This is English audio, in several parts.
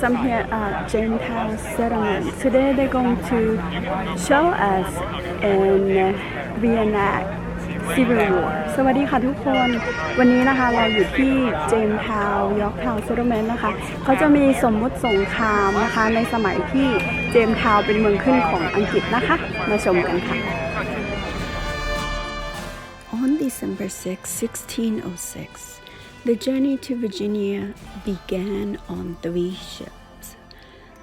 I'm here at Jamestown Settlement. Today they're going to show us and reenact Civil War สวัสดีค่ะทุกคนวันนี้นะคะเราอยู่ที่ Jamestown Settlement นะคะเขาจะมีสมมุติสงครามนะคะในสมัยที่ Jamestown เป็นเมืองขึ้นของอังกฤษนะคะมาชมกันค่ะ On December 6, 1606, the journey to Virginia began on 3 ships: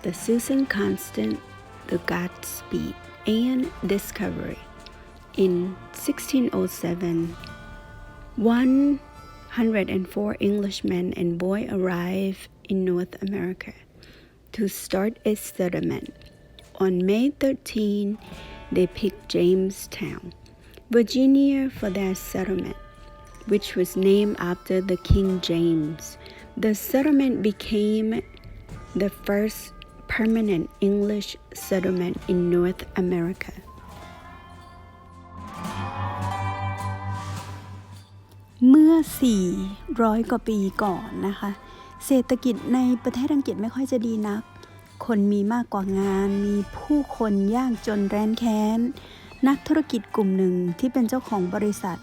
the Susan Constant, the Godspeed and Discovery. In 1607, 104 Englishmen and boys arrived in North America to start a settlement. On May 13, they picked Jamestown, Virginia for their settlement, which was named after the King James. The settlement became the first permanent English settlement in North America. เมื่อ400 กว่าปีก่อนนะคะเศรษฐกิจในประเทศอังกฤษไม่ค่อยจะดีนักคนมีมากกว่างานมีผู้คนยากจนแร้นแค้นนักธุรกิจกลุ่มหนึ่งที่เป็นเจ้าของบริษัท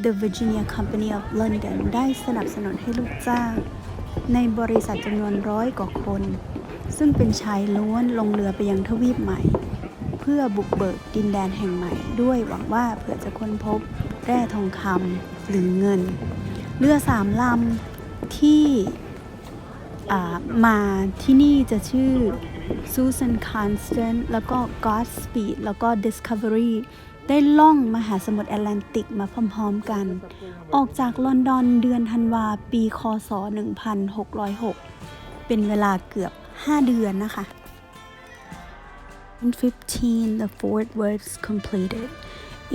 The Virginia Company of London ได้สนับสนุนให้ลูกจ้างในบริษัทจำนวน100 กว่าคนซึ่งเป็นชายล้วนลงเรือไปยังทวีปใหม่เพื่อบุกเบิกดินแดนแห่งใหม่ด้วยหวังว่าเผื่อจะค้นพบแร่ทองคำหรือเงินเรือ3 ลำที่มาที่นี่จะชื่อ Susan Constant แล้วก็ Godspeed แล้วก็ Discovery ได้ล่องมหาสมุทรแอตแลนติกมาพร้อมๆกันออกจากลอนดอนเดือนธันวาปีคศ 1606 เป็นเวลาเกือบ5 เดือนนะคะ In 15, the fort was completed.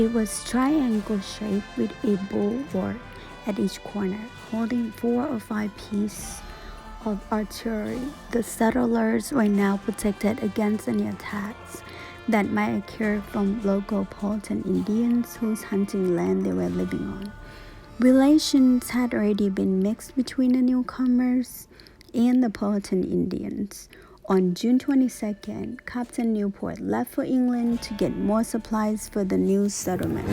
It was triangle-shaped with a bulwark at each corner, holding 4 or 5 pieces of artillery. The settlers were now protected against any attacks that might occur from local Powhatan Indians whose hunting land they were living on. Relations had already been mixed between the newcomers and the Powhatan Indians. On June 22nd, Captain Newport left for England to get more supplies for the new settlement.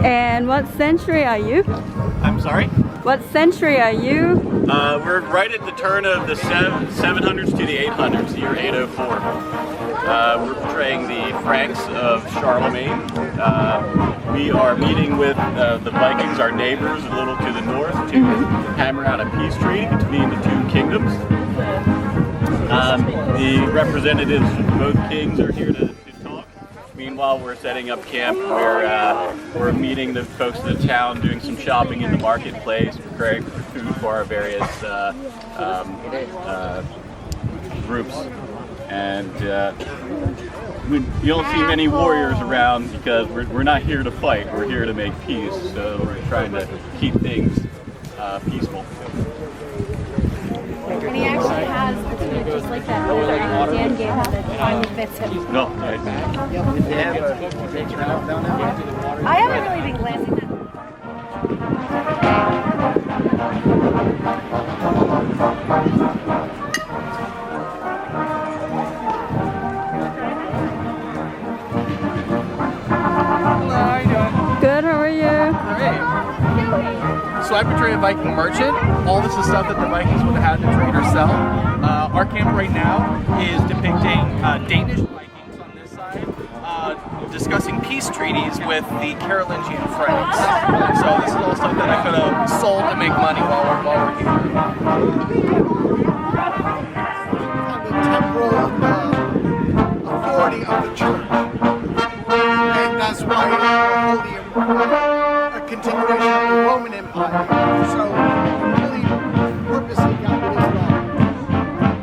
And what century are you? I'm sorry? What century are you? We're right at the turn of the 700s to the 800s, year 804. We're portraying the Franks of Charlemagne. We are meeting with the Vikings, our neighbors, a little to the north, to hammer out a peace treaty between the two kingdoms. The representatives of both kings are here to talk. Meanwhile, we're setting up camp. We're meeting the folks of the town, doing some shopping in the marketplace, preparing for food for our various groups. And you don't see many warriors around because we're not here to fight. We're here to make peace. So we're trying to keep things peaceful. And he actually has the tool just like that. Dan gave him that finally fits him. No, I haven't really been glancing that. Hello, how are you doing? Good, how are you? Great. So I portray a Viking merchant. All this is stuff that the Vikings would have had to trade or sell. Our camp right now is depicting Danish Vikings on this side, discussing peace treaties with the Carolingian Franks. So this is all stuff that I could have sold to make money while we're here. The temporal authority of the church, and that's why a continuation of the Roman Empire. So really purposely got rid of Rome.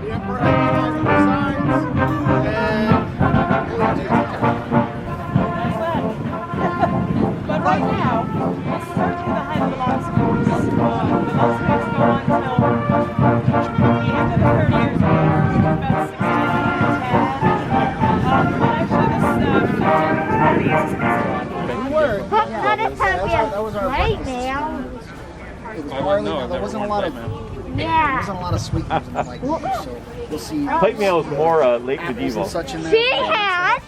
The emperor emphasized the signs and really did. But right now, this is certainly the height of the law schools. The law schools go on until the end of the 30 years ago, which was about 1610. But actually, this That was our great now. There wasn't a lot of There wasn't a lot of sweeteners in the Vikings, so you'll see. Plate mail is more late apples medieval. and such in there. She had.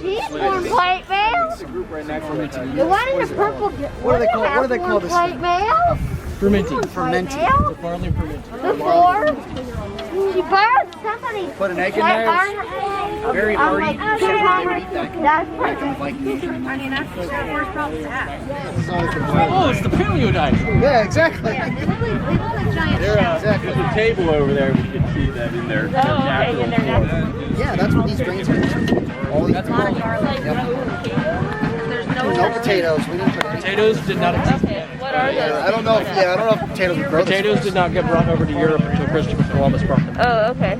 She's on plate mail. It's a group right now fermenting. The one in the purple. What do they call? What do they call this? Plate mail. Fermenting. Fermenting. Barley fermenting. Before she burned somebody. Put an egg in there. Very hearty. They would eat that back in the Vikings. I mean, that's the worst problem to have. Oh, it's the paleo diet. Yeah, exactly. There's a table over there. We can see them in their natural form. Yeah, that's what these grains are. All these grains. No potatoes. We didn't put any. Potatoes did not exist. What are those? I don't know if potatoes would grow. Potatoes did not get brought over to Europe until Christopher Columbus brought them. Oh, okay.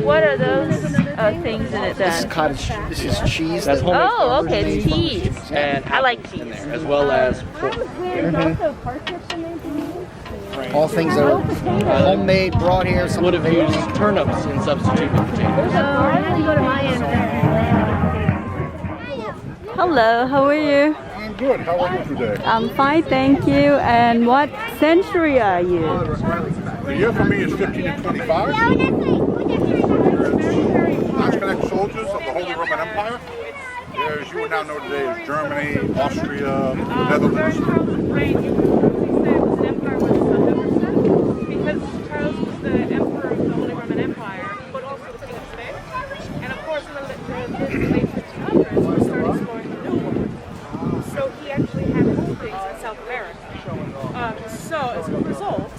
What are those things in it This is then? cottage. This is cheese. That's homemade Oh, farmers okay, made. it's cheese. And I like apples in cheese. there, as well as pork. All things that are homemade, brought here. Some Would have used turnips in substitute for potatoes. Hello, how are you? I'm good. How are you today? I'm fine, thank you. And what century are you? The year for me is 1525. Last connect soldiers of the Holy Roman Empire. As you would now know today, is Germany, Austria, the Netherlands. Because Charles was the emperor of the Holy Roman Empire, but also the king of Spain. And of course, in the late 1500s, we started exploring the New World. So he actually had holdings in South America. So as a result,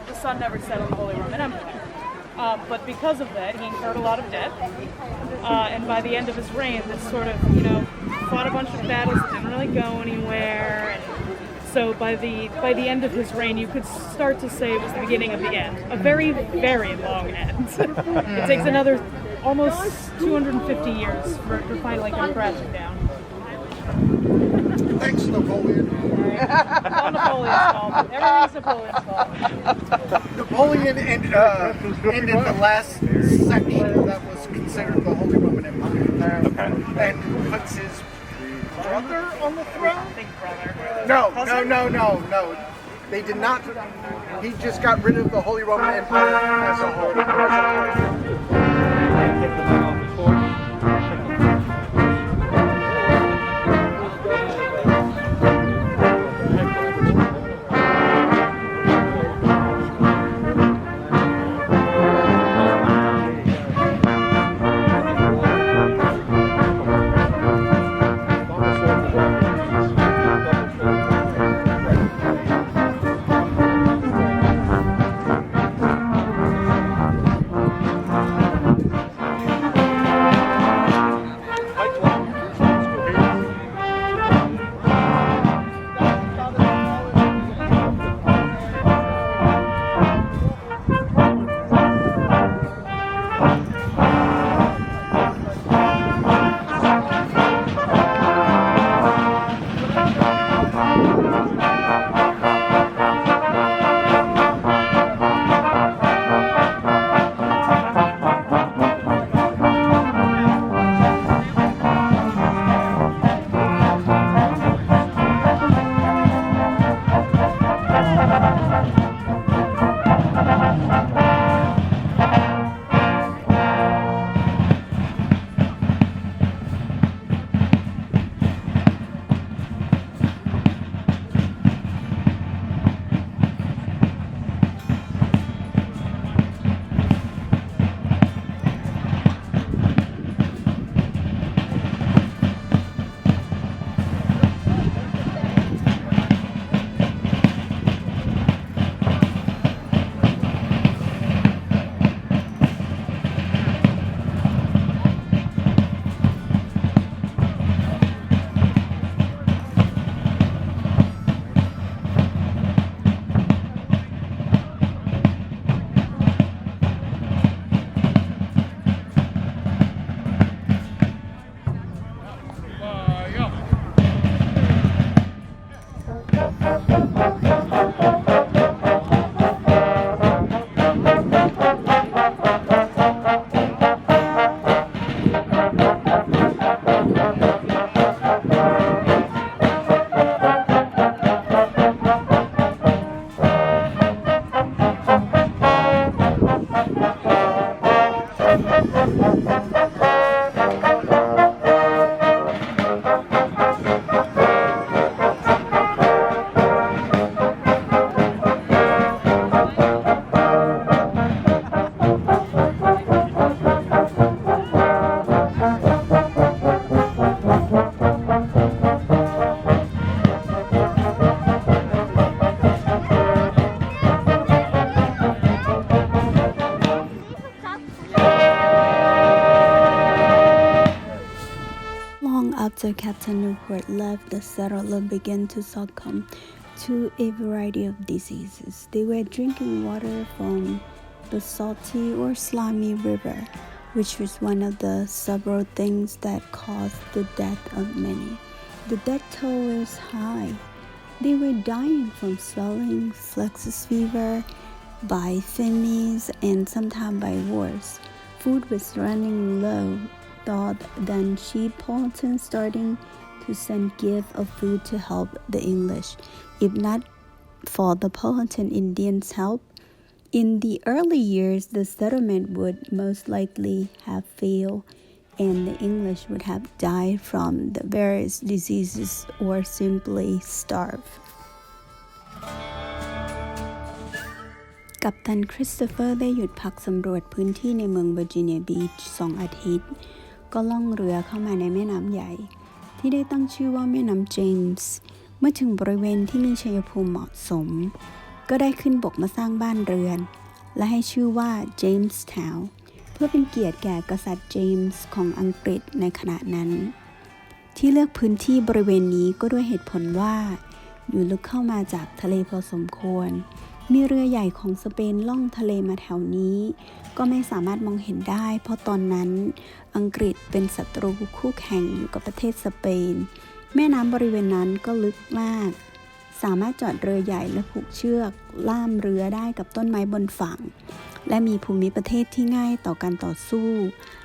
the sun never set on the Holy Roman Empire. But because of that, he incurred a lot of debt. And by the end of his reign, this sort of, fought a bunch of battles that didn't really go anywhere. And so by the end of his reign, you could start to say it was the beginning of the end. A very, very long end. It takes another almost 250 years for finally come crashing down. Thanks, Napoleon. All Napoleon's fault. Everything's Napoleon's fault. Napoleon ended the last section that was considered the Holy Roman Empire. Okay. And puts his brother on the throne? Big brother. No. They did not. He just got rid of the Holy Roman Empire as a whole. Long after Captain Newport left, the settlers began to succumb to a variety of diseases. They were drinking water from the salty or slimy river, which was one of the several things that caused the death of many. The death toll was high. They were dying from swelling, flexus fever, by famines, and sometimes by wars. Food was running low. Thought then sheep Powhatan starting to send gifts of food to help the English, if not for the Powhatan Indians' help. In the early years, the settlement would most likely have failed, and the English would have died from the various diseases or simply starved. กัปตันคริสโตเฟอร์ได้หยุดพักสำรวจพื้นที่ในเมืองเวอร์จิเนียบีช2 อาทิตย์ก็ล่องเรือเข้ามาในแม่น้ำใหญ่ที่ได้ตั้งชื่อว่าแม่น้ำเจมส์เมื่อถึงบริเวณที่มีชัยภูมิเหมาะสมก็ได้ขึ้นบกมาสร้างบ้านเรือนและให้ชื่อว่า Jamestown เพื่อเป็นเกียรติแก่กษัตริย์เจมส์ของอังกฤษในขณะนั้นที่เลือกพื้นที่บริเวณนี้ก็ด้วยเหตุผลว่าอยู่ลึกเข้ามาจากทะเลพอสมควรมีเรือใหญ่ของสเปนล่องทะเลมาแถวนี้ก็ไม่สามารถมองเห็นได้เพราะตอนนั้นอังกฤษเป็นศัตรูคู่แข่งอยู่กับประเทศสเปนแม่น้ำบริเวณนั้นก็ลึกมากสามารถจอดเรือใหญ่และผูกเชือกล่ามเรือได้กับต้นไม้บนฝั่งและมีภูมิประเทศที่ง่ายต่อการต่อสู้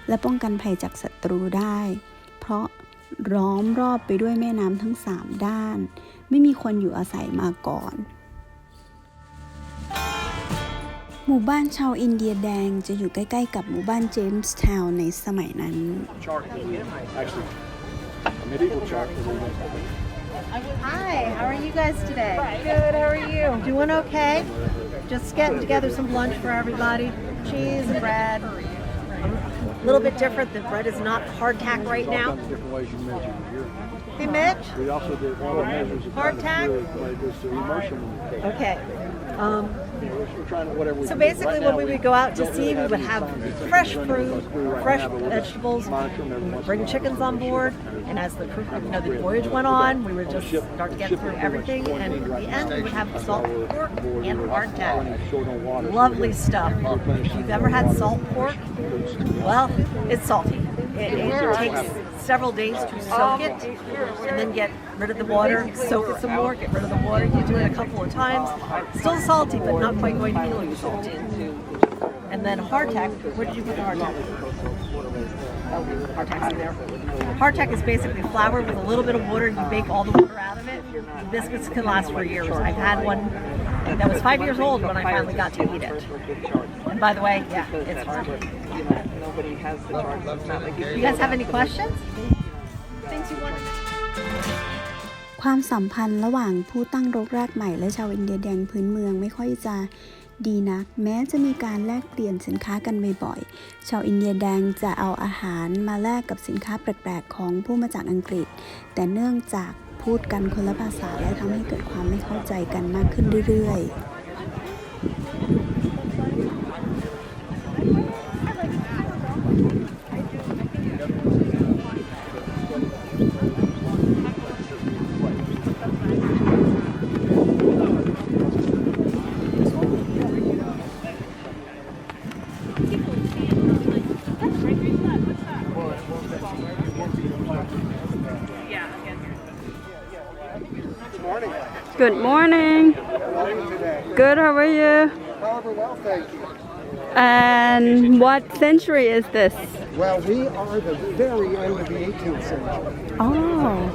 และป้องกันภัยจากศัตรูได้เพราะล้อมรอบไปด้วยแม่น้ำทั้ง3ด้านไม่มีคนอยู่อาศัยมาก่อนหมู่บ้านชาวอินเดียแดงจะอยู่ใกล้ๆกับหมู่บ้านเจมส์ทาวน์ในสมัยนั้น Hi, how are you guys today? Good, how are you? Doing okay? Just getting together some lunch for everybody. Cheese and bread. A little bit different. The bread is not hardtack right now. Hey, Mitch? We also did all the measures of hardtack. Okay. So basically when we would go out to sea, we would have fresh fruit, fresh vegetables, we would bring chickens on board, and as the voyage went on, we would just start to get through everything, and at the end we would have salt pork and hardtack. Lovely stuff. If you've ever had salt pork, well, it's salty. It takes several days to soak it and then get rid of the water, soak it some more, get rid of the water. You do it a couple of times. Still salty, but not quite going to kill you salty. And then hardtack, where did you put the hardtack? Oh, hardtack's in there. Hardtack is basically flour with a little bit of water and you bake all the water out of it. The biscuits can last for years. I've had one that was 5 years old when I finally got to eat it. And by the way, yeah, it's hard. You guys have any questions? Things you want to know? ความสัมพันธ์ระหว่างผู้ตั้งรกรากใหม่และชาวอินเดียแดงพื้นเมืองไม่ค่อยจะดีนักแม้จะมีการแลกเปลี่ยนสินค้ากันบ่อยๆชาวอินเดียแดงจะเอาอาหารมาแลกกับสินค้าแปลกๆของผู้มาจากอังกฤษแต่เนื่องจากพูดกันคนละภาษาและทำให้เกิดความไม่เข้าใจกันมากขึ้นเรื่อยๆGood morning. Good, how are you? However, well, thank you. And what century is this? Well, we are the very end of the 18th century. Oh.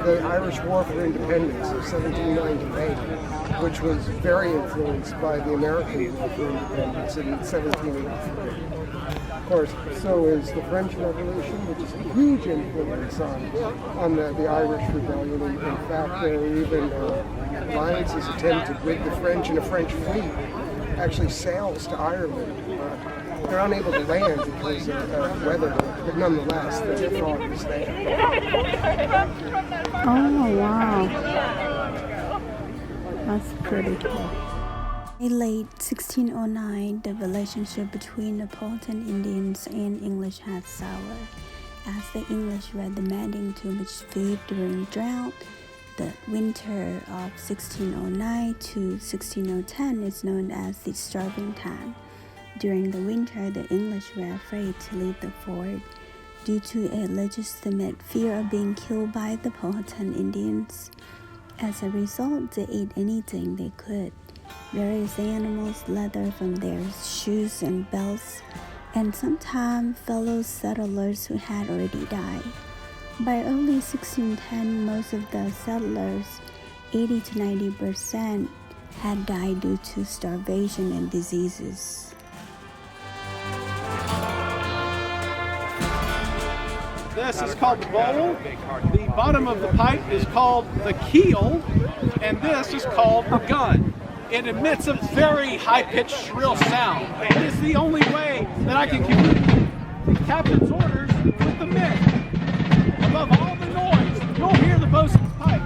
The Irish War for Independence of 1798, which was very influenced by the American War for Independence in 1783. course, so is the French Revolution, which is a huge influence on the Irish Rebellion. In fact, there were even alliances attempted with the French, and a French fleet actually sails to Ireland. They're unable to land because of weather, but nonetheless, the fog is there. Oh, wow. That's pretty cool. In late 1609, the relationship between the Powhatan Indians and English had soured. As the English were demanding too much food during drought, the winter of 1609 to 1610 is known as the starving time. During the winter, the English were afraid to leave the fort due to a legitimate fear of being killed by the Powhatan Indians. As a result, they ate anything they could. Various animals, leather from their shoes and belts, and sometimes fellow settlers who had already died. By early 1610, most of the settlers, 80 to 90%, had died due to starvation and diseases. This is called the bowl. The bottom of the pipe is called the keel, and this is called a gun. It emits a very high-pitched, shrill sound. It is the only way that I can communicate the captain's orders with the men. Above all the noise, you'll hear the bosun's pipe.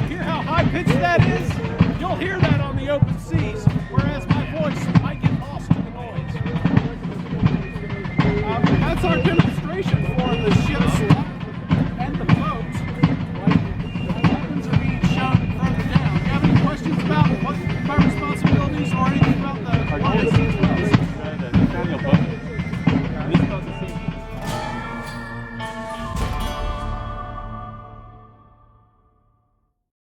Hear how high-pitched that is? You'll hear that on the open seas, whereas my voice might get lost in the noise. That's our demonstration for